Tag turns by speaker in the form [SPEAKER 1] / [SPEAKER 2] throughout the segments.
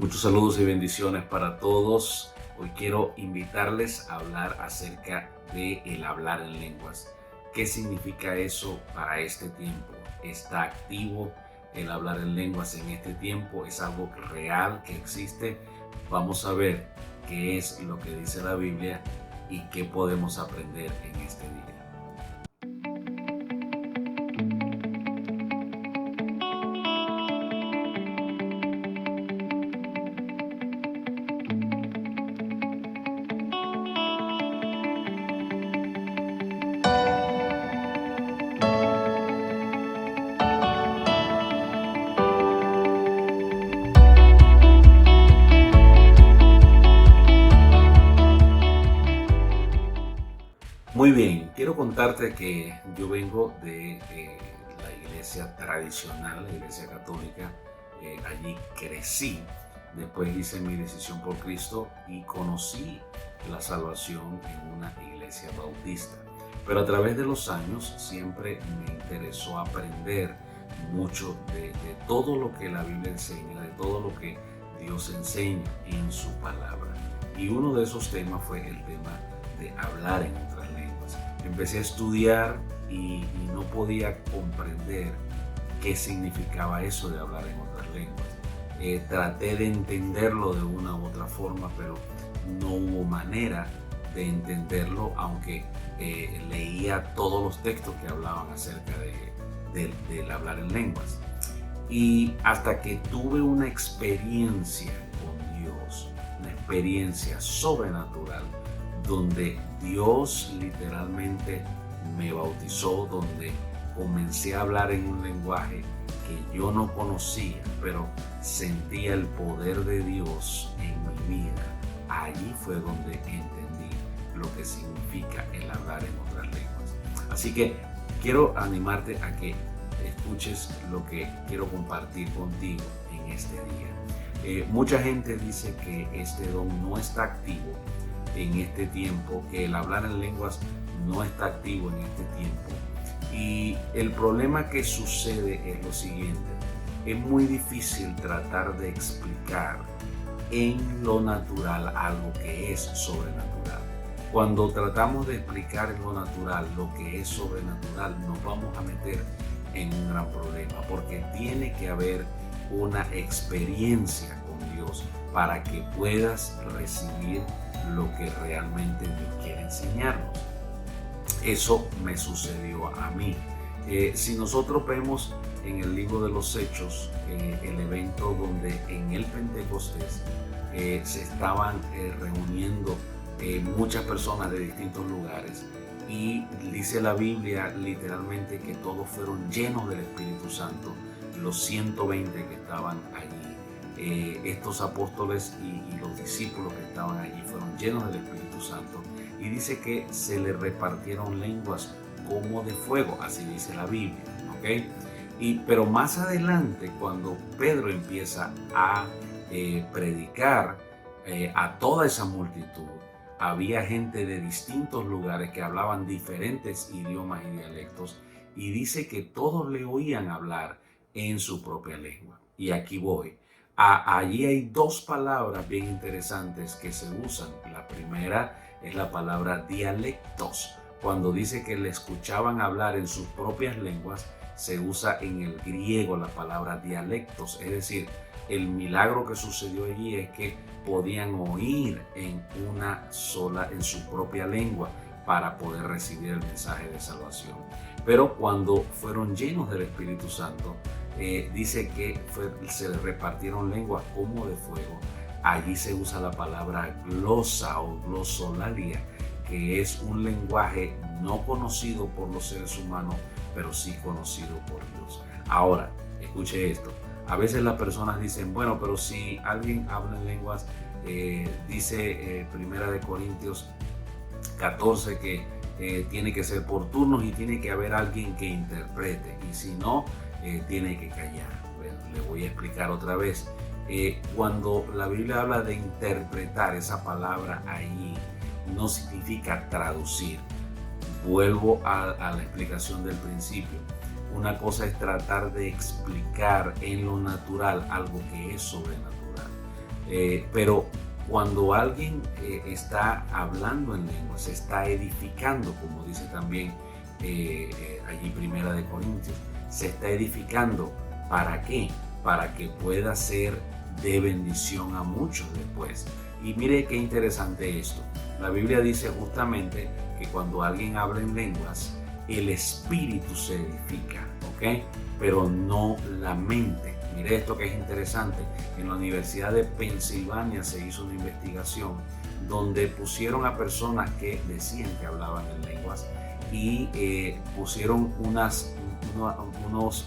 [SPEAKER 1] Muchos saludos y bendiciones para todos. Hoy quiero invitarles a hablar acerca de el hablar en lenguas. ¿Qué significa eso para este tiempo? ¿Está activo el hablar en lenguas en este tiempo? ¿Es algo real que existe? Vamos a ver qué es lo que dice la Biblia y qué podemos aprender en este día. Muy bien, quiero contarte que yo vengo de la iglesia tradicional, la iglesia católica. Allí crecí, después hice mi decisión por Cristo y conocí la salvación en una iglesia bautista. Pero a través de los años siempre me interesó aprender mucho de todo lo que la Biblia enseña, de todo lo que Dios enseña en su palabra. Y uno de esos temas fue el tema de hablar en otras lenguas. Empecé a estudiar y no podía comprender qué significaba eso de hablar en otras lenguas. Traté de entenderlo de una u otra forma, pero no hubo manera de entenderlo, aunque leía todos los textos que hablaban acerca del hablar en lenguas. Y hasta que tuve una experiencia con Dios, una experiencia sobrenatural, donde Dios literalmente me bautizó, donde comencé a hablar en un lenguaje que yo no conocía, pero sentía el poder de Dios en mi vida. Allí fue donde entendí lo que significa el hablar en otras lenguas. Así que quiero animarte a que escuches lo que quiero compartir contigo en este día. Mucha gente dice que este don no está activo en este tiempo, que el hablar en lenguas no está activo en este tiempo. Y el problema que sucede es lo siguiente: es muy difícil tratar de explicar en lo natural algo que es sobrenatural. Cuando tratamos de explicar en lo natural lo que es sobrenatural, nos vamos a meter en un gran problema, porque tiene que haber una experiencia con Dios para que puedas recibir lo que realmente Dios quiere enseñarnos. Eso me sucedió a mí. Si nosotros vemos en el libro de los Hechos, el evento donde en el Pentecostés se estaban reuniendo muchas personas de distintos lugares, y dice la Biblia literalmente que todos fueron llenos del Espíritu Santo, los 120 que estaban allí. Estos apóstoles y los discípulos que estaban allí fueron llenos del Espíritu Santo, y dice que se les repartieron lenguas como de fuego, así dice la Biblia, ¿ok? Pero más adelante, cuando Pedro empieza a predicar a toda esa multitud, había gente de distintos lugares que hablaban diferentes idiomas y dialectos, y dice que todos le oían hablar en su propia lengua. Y aquí voy. Allí hay dos palabras bien interesantes que se usan. La primera es la palabra dialectos. Cuando dice que le escuchaban hablar en sus propias lenguas, se usa en el griego la palabra dialectos. Es decir, el milagro que sucedió allí es que podían oír en su propia lengua para poder recibir el mensaje de salvación. Pero cuando fueron llenos del Espíritu Santo, dice que se les repartieron lenguas como de fuego. Allí se usa la palabra glosa o glosolalia, que es un lenguaje no conocido por los seres humanos, pero sí conocido por Dios. Ahora, escuche esto. A veces las personas dicen, bueno, pero si alguien habla en lenguas, dice 1 Corintios 14 que tiene que ser por turnos y tiene que haber alguien que interprete, y si no, tiene que callar. Bueno, le voy a explicar otra vez. Cuando la Biblia habla de interpretar, esa palabra ahí no significa traducir. Vuelvo a la explicación del principio. Una cosa es tratar de explicar en lo natural algo que es sobrenatural. Pero cuando alguien está hablando en lengua, se está edificando, como dice también allí Primera de Corintios, se está edificando. ¿Para qué? Para que pueda ser de bendición a muchos después. Y mire qué interesante esto. La Biblia dice justamente que cuando alguien habla en lenguas, el espíritu se edifica, ¿ok? Pero no la mente. Mire esto que es interesante. En la Universidad de Pensilvania se hizo una investigación donde pusieron a personas que decían que hablaban en lenguas y pusieron unos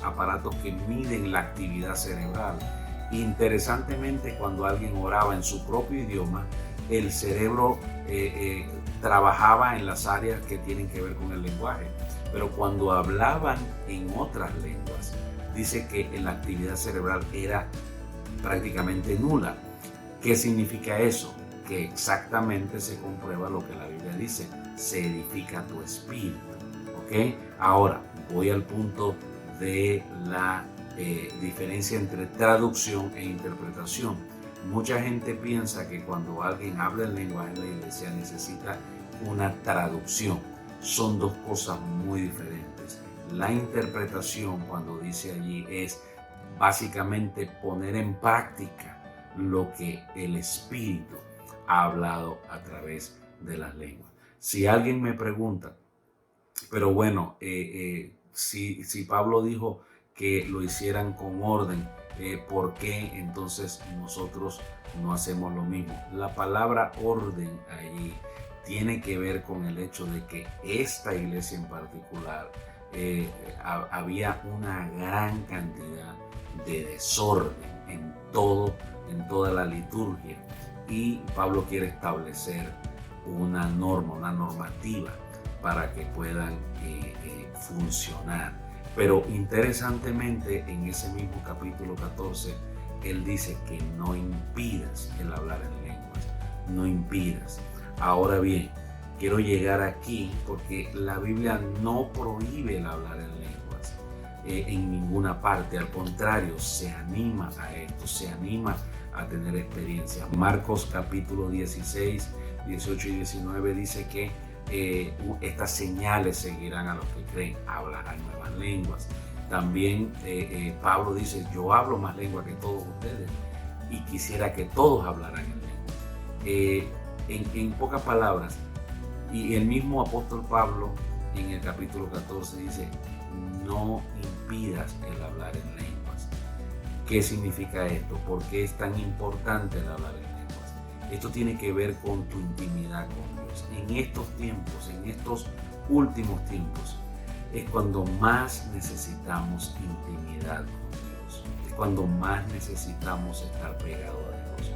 [SPEAKER 1] aparatos que miden la actividad cerebral. Interesantemente, cuando alguien oraba en su propio idioma, el cerebro trabajaba en las áreas que tienen que ver con el lenguaje. Pero cuando hablaban en otras lenguas, dice que la actividad cerebral era prácticamente nula. ¿Qué significa eso? Que exactamente se comprueba lo que la Biblia dice: se edifica tu espíritu. ¿Ok? Ahora voy al punto de la diferencia entre traducción e interpretación. Mucha gente piensa que cuando alguien habla en lenguaje en la iglesia necesita una traducción. Son dos cosas muy diferentes. La interpretación, cuando dice allí, es básicamente poner en práctica lo que el Espíritu ha hablado a través de las lenguas. Si alguien me pregunta, pero bueno, si Pablo dijo que lo hicieran con orden, ¿por qué entonces nosotros no hacemos lo mismo? La palabra orden allí tiene que ver con el hecho de que esta iglesia en particular había una gran cantidad de desorden en toda la liturgia, y Pablo quiere establecer una norma, una normativa para que puedan funcionar. Pero interesantemente, en ese mismo capítulo 14, él dice que no impidas el hablar en lenguas, no impidas. Ahora bien, quiero llegar aquí porque la Biblia no prohíbe el hablar en lenguas en ninguna parte. Al contrario, se anima a esto, se anima a tener experiencia. Marcos capítulo 16, 18 y 19 dice que estas señales seguirán a los que creen, hablarán nuevas lenguas. También Pablo dice: yo hablo más lengua que todos ustedes y quisiera que todos hablaran en lengua. En pocas palabras, y el mismo apóstol Pablo en el capítulo 14 dice: no impidas el hablar en lenguas. ¿Qué significa esto? ¿Por qué es tan importante el hablar en lenguas? Esto tiene que ver con tu intimidad con Dios. En estos tiempos, en estos últimos tiempos, es cuando más necesitamos intimidad con Dios. Es cuando más necesitamos estar pegados a Dios.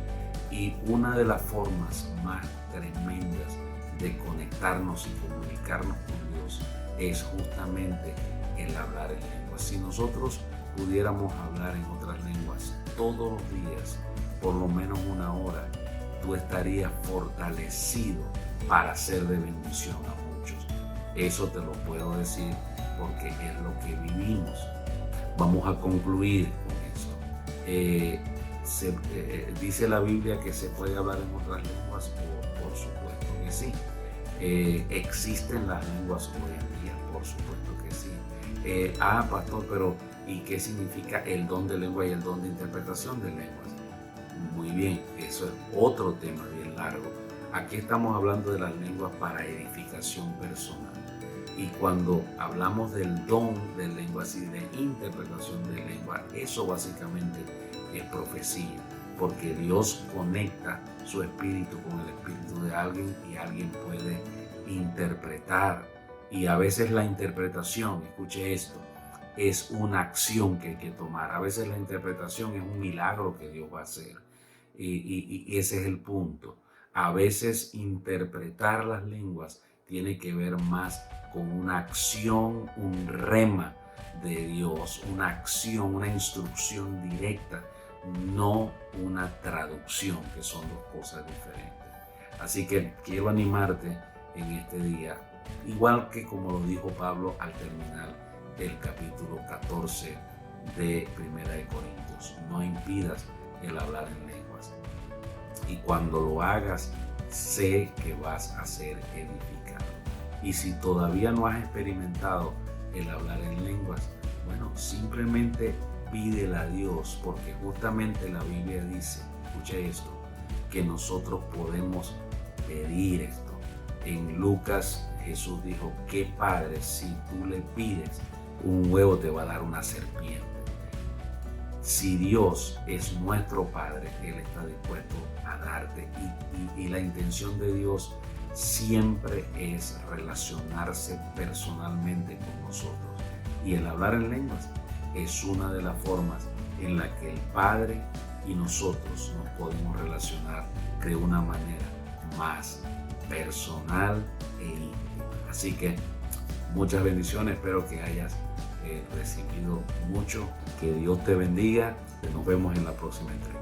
[SPEAKER 1] Y una de las formas más tremendas de conectarnos y comunicarnos con Dios es justamente el hablar en lenguas. Si nosotros pudiéramos hablar en otras lenguas todos los días, por lo menos una hora, tú estarías fortalecido para ser de bendición a muchos. Eso te lo puedo decir porque es lo que vivimos. Vamos a concluir con eso. Dice la Biblia que se puede hablar en otras lenguas, por supuesto que sí. ¿Existen las lenguas hoy en día? Por supuesto que sí. Pastor, pero ¿y qué significa el don de lengua y el don de interpretación de lenguas? Muy bien, eso es otro tema bien largo. Aquí estamos hablando de las lenguas para edificación personal. Y cuando hablamos del don de lenguas y de interpretación de lenguas, eso básicamente es profecía, porque Dios conecta su espíritu con el espíritu de alguien y alguien puede interpretar. Y a veces la interpretación, escuche esto, es una acción que hay que tomar. A veces la interpretación es un milagro que Dios va a hacer. Y ese es el punto. A veces interpretar las lenguas tiene que ver más con una acción, un rema de Dios, una acción, una instrucción directa, no una traducción, que son dos cosas diferentes. Así que quiero animarte en este día, igual que como lo dijo Pablo al terminar el capítulo 14 de Primera de Corintios: no impidas el hablar en lenguas. y cuando lo hagas, sé que vas a ser edificado. Y si todavía no has experimentado el hablar en lenguas, bueno, simplemente pídele a Dios, porque justamente la Biblia dice, escuche esto, que nosotros podemos pedir esto. En Lucas, Jesús dijo, ¿qué padre si tú le pides un huevo te va a dar una serpiente? Si Dios es nuestro Padre, Él está dispuesto a darte y la intención de Dios siempre es relacionarse personalmente con nosotros. Y el hablar en lenguas es una de las formas en la que el Padre y nosotros nos podemos relacionar de una manera más personal e íntima. Así que muchas bendiciones, espero que hayas recibido mucho. Que Dios te bendiga. Nos vemos en la próxima entrega.